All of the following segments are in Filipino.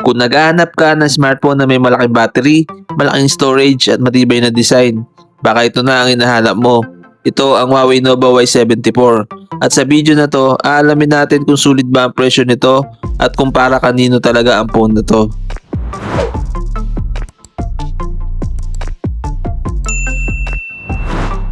Kung naghahanap ka ng smartphone na may malaking battery, malaking storage at matibay na design, baka ito na ang hinahanap mo. Ito ang Huawei Nova Y74. At sa video na to, aalamin natin kung sulit ba ang presyo nito at kung para kanino talaga ang phone na to.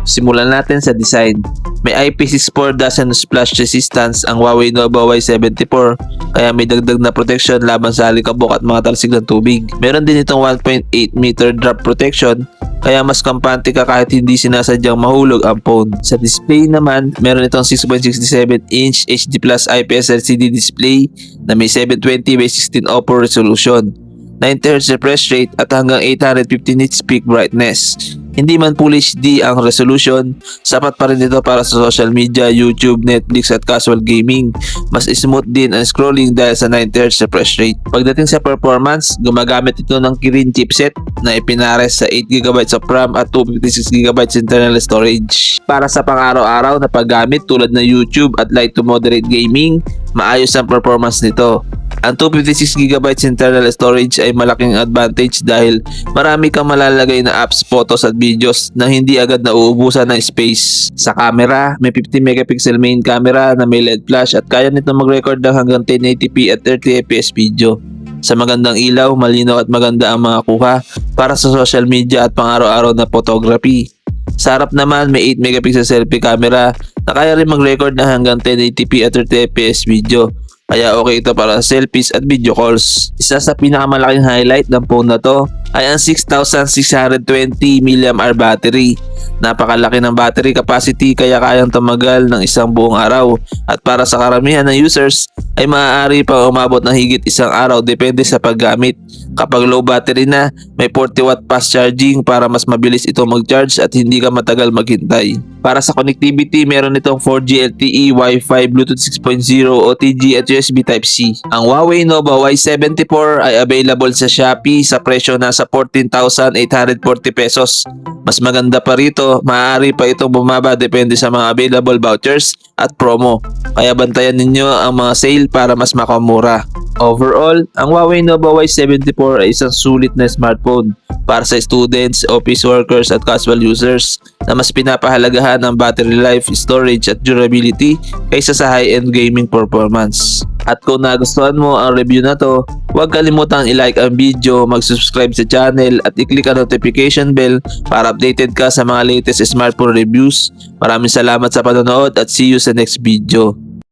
Simulan natin sa design. May IP64 doesn't splash resistance ang Huawei Nova Y74, kaya may dagdag na protection laban sa alikabok at mga talsik ng tubig. Meron din itong 1.8 meter drop protection, kaya mas kampante ka kahit hindi sinasadyang mahulog ang phone. Sa display naman, meron itong 6.67 inch HD Plus IPS LCD display na may 720x16 OPPO resolution, 90Hz refresh rate at hanggang 850 nits peak brightness. Hindi man Full HD ang resolution, sapat pa rin ito para sa social media, YouTube, Netflix at casual gaming. Mas smooth din ang scrolling dahil sa 90Hz refresh rate. Pagdating sa performance, gumagamit ito ng Kirin chipset na ipinares sa 8GB of RAM at 256GB internal storage. Para sa pang-araw-araw na paggamit tulad ng YouTube at light to moderate gaming, maayos ang performance nito. Ang 256GB internal storage ay malaking advantage dahil marami kang malalagay na apps, photos at videos na hindi agad nauubusan ng space. Sa camera, may 50 megapixel main camera na may LED flash at kaya nito mag-record ng hanggang 1080p at 30fps video. Sa magandang ilaw, malinaw at maganda ang mga kuha para sa social media at pang-araw-araw na photography. Sa harap naman, may 8 megapixel selfie camera na kaya rin mag-record ng hanggang 1080p at 30fps video. Kaya okay ito para selfies at video calls. Isa sa pinakamalaking highlight ng phone na to ay ang 6,620 mAh battery. Napakalaki ng battery capacity kaya kayang tumagal ng isang buong araw. At para sa karamihan ng users ay maaari pang umabot ng higit isang araw depende sa paggamit. Kapag low battery na, may 40W fast charging para mas mabilis ito mag-charge at hindi ka matagal maghintay. Para sa connectivity, meron itong 4G LTE, Wi-Fi, Bluetooth 6.0, OTG at USB Type-C. Ang Huawei Nova Y74 ay available sa Shopee sa presyo nasa 14,840 pesos. Mas maganda pa rito, maaari pa itong bumaba depende sa mga available vouchers at promo. Kaya bantayan ninyo ang mga sale para mas makamura. Overall, ang Huawei Nova Y74 ay isang sulit na smartphone para sa students, office workers at casual users na mas pinapahalagahan ang battery life, storage at durability kaysa sa high-end gaming performance. At kung nagustuhan mo ang review na to, huwag kalimutang i-like ang video, mag-subscribe sa channel at i-click ang notification bell para updated ka sa mga latest smartphone reviews. Maraming salamat sa panonood at see you sa next video.